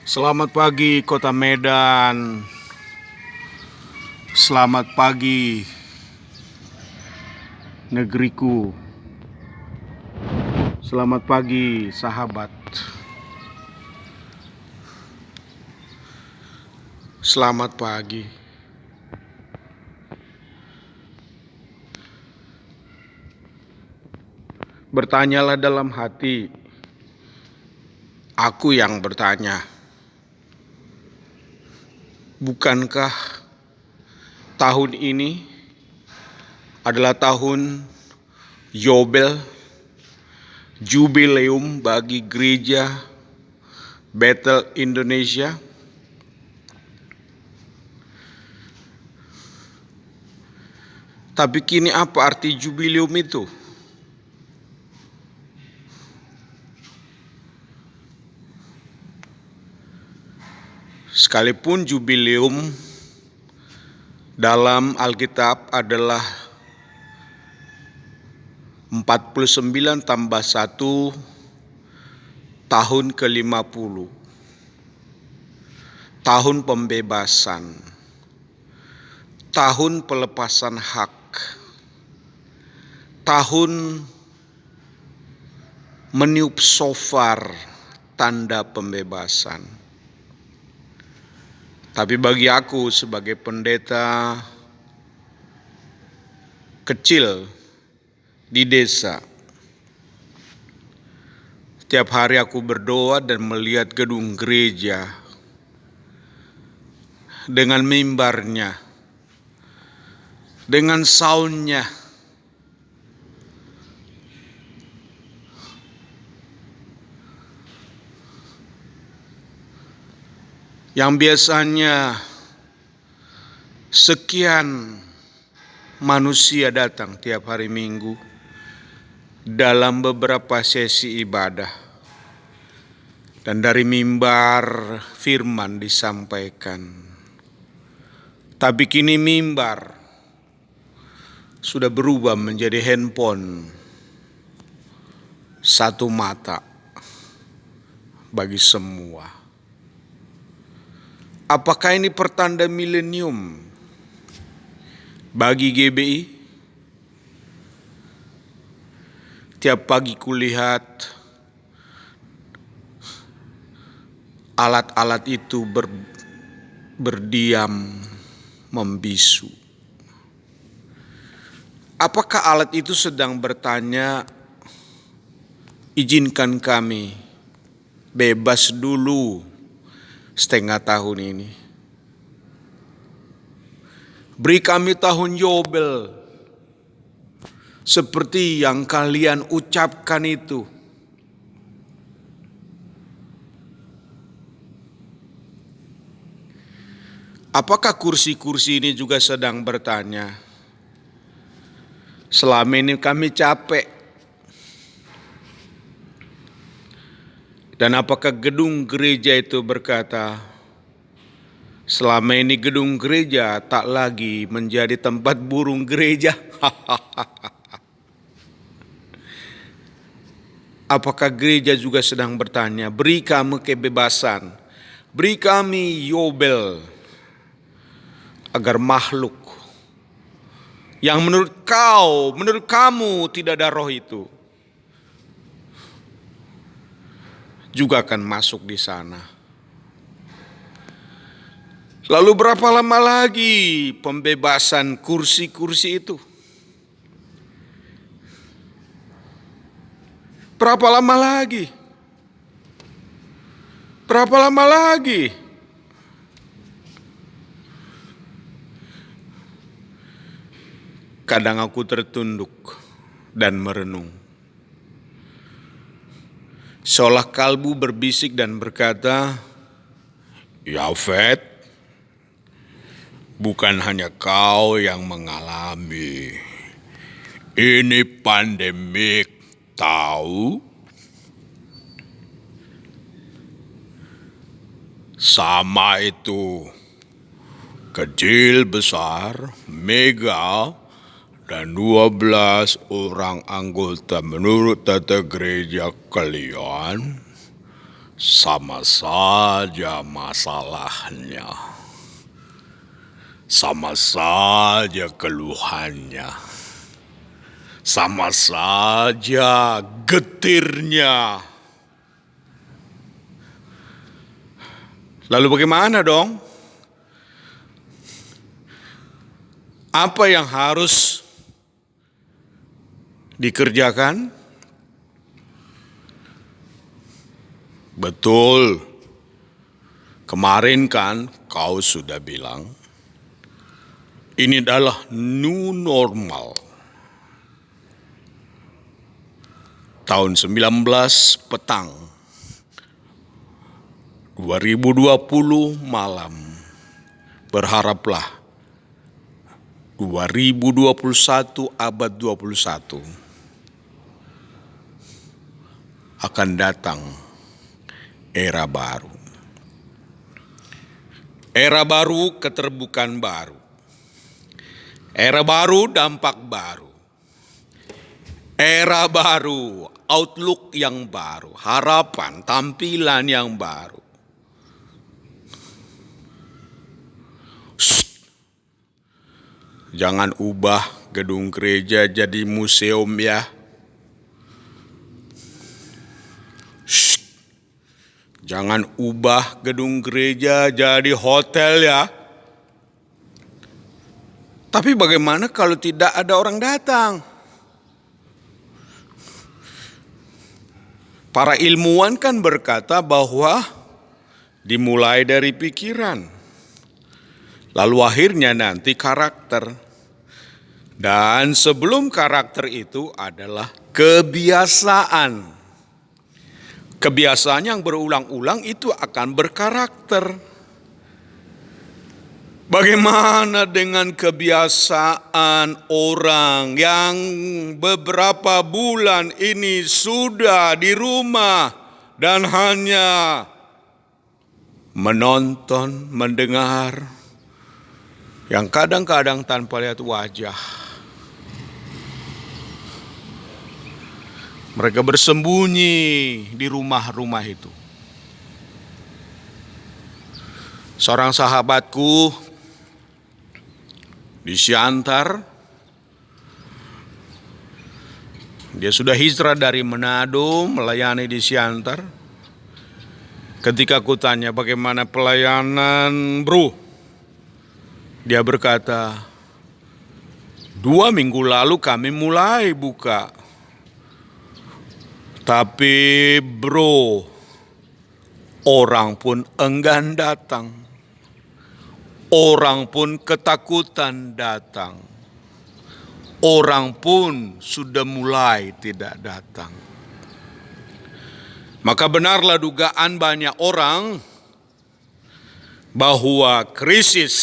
Selamat pagi Kota Medan. Selamat pagi negeriku. Selamat pagi sahabat. Selamat pagi. Bertanyalah dalam hati. Aku yang bertanya. Bukankah tahun ini adalah tahun Yobel, jubileum bagi gereja Bethel Indonesia? Tapi kini apa arti jubileum itu? Sekalipun jubileum dalam Alkitab adalah 49 tambah 1 tahun ke-50. Tahun pembebasan. Tahun pelepasan hak. Tahun meniup shofar tanda pembebasan. Tapi bagi aku sebagai pendeta kecil di desa, setiap hari aku berdoa dan melihat gedung gereja dengan mimbarnya, dengan soundnya, yang biasanya sekian manusia datang tiap hari Minggu dalam beberapa sesi ibadah, dan dari mimbar firman disampaikan. Tapi kini mimbar sudah berubah menjadi handphone satu mata bagi semua. Apakah ini pertanda milenium bagi GBI? Tiap pagi kulihat alat-alat itu berdiam membisu. Apakah alat itu sedang bertanya, izinkan kami bebas dulu setengah tahun ini. Beri kami tahun Yobel seperti yang kalian ucapkan itu. Apakah kursi-kursi ini juga sedang bertanya, selama ini kami capek? Dan apakah gedung gereja itu berkata, selama ini gedung gereja tak lagi menjadi tempat burung gereja? Apakah gereja juga sedang bertanya, beri kami kebebasan, beri kami Yobel, agar makhluk yang menurut kamu tidak ada roh itu juga akan masuk di sana. Lalu berapa lama lagi pembebasan kursi-kursi itu? Berapa lama lagi? Berapa lama lagi? Kadang aku tertunduk dan merenung. Seolah kalbu berbisik dan berkata, Yafet, bukan hanya kau yang mengalami. Ini pandemik, tahu? Sama itu, kecil, besar, mega, dan 12 orang anggota menurut tata gereja kalian sama saja masalahnya, sama saja keluhannya, sama saja getirnya. Lalu bagaimana dong? Apa yang harus dikerjakan? Betul, kemarin kan kau sudah bilang, ini adalah new normal. Tahun 19 petang, 2020 malam, berharaplah 2021 abad 21 akan datang era baru. Era baru, keterbukaan baru. Era baru, dampak baru. Era baru, outlook yang baru, harapan, tampilan yang baru. Shh. Jangan ubah gedung gereja jadi museum ya. Shh. Jangan ubah gedung gereja jadi hotel ya. Tapi bagaimana kalau tidak ada orang datang? Para ilmuwan kan berkata bahwa dimulai dari pikiran. Lalu akhirnya nanti karakter. Dan sebelum karakter itu adalah kebiasaan. Kebiasaan yang berulang-ulang itu akan berkarakter. Bagaimana dengan kebiasaan orang yang beberapa bulan ini sudah di rumah dan hanya menonton, mendengar, yang kadang-kadang tanpa lihat wajah. Mereka bersembunyi di rumah-rumah itu. Seorang sahabatku di Siantar, dia sudah hijrah dari Manado melayani di Siantar. Ketika aku tanya bagaimana pelayanan bro, dia berkata, 2 minggu lalu kami mulai buka. Tapi bro, orang pun enggan datang. Orang pun ketakutan datang. Orang pun sudah mulai tidak datang. Maka benarlah dugaan banyak orang bahwa krisis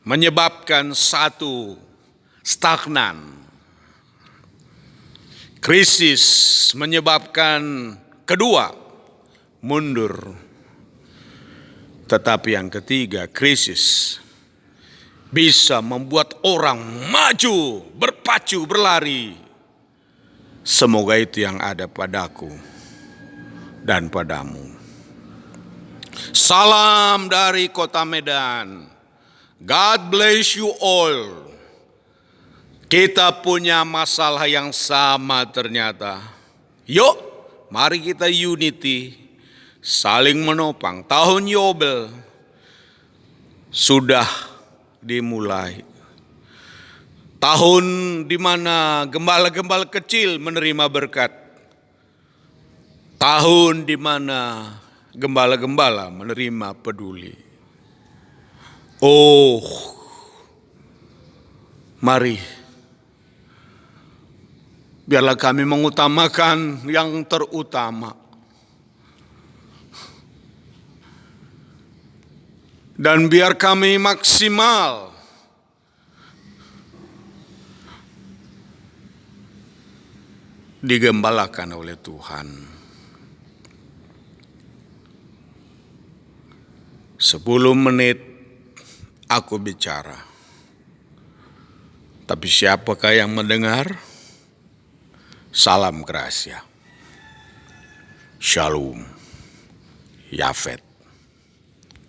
menyebabkan satu, stagnan. Krisis menyebabkan kedua, mundur. Tetapi yang ketiga, krisis bisa membuat orang maju, berpacu, berlari. Semoga itu yang ada padaku dan padamu. Salam dari Kota Medan. God bless you all. Kita punya masalah yang sama ternyata. Yuk, mari kita unity, saling menopang. Tahun Yobel sudah dimulai. Tahun di mana gembala-gembala kecil menerima berkat. Tahun di mana gembala-gembala menerima peduli. Oh, mari. Biarlah kami mengutamakan yang terutama. Dan biar kami maksimal digembalakan oleh Tuhan. 10 menit aku bicara. Tapi siapakah yang mendengar? Salam gracia. Shalom. Yafet.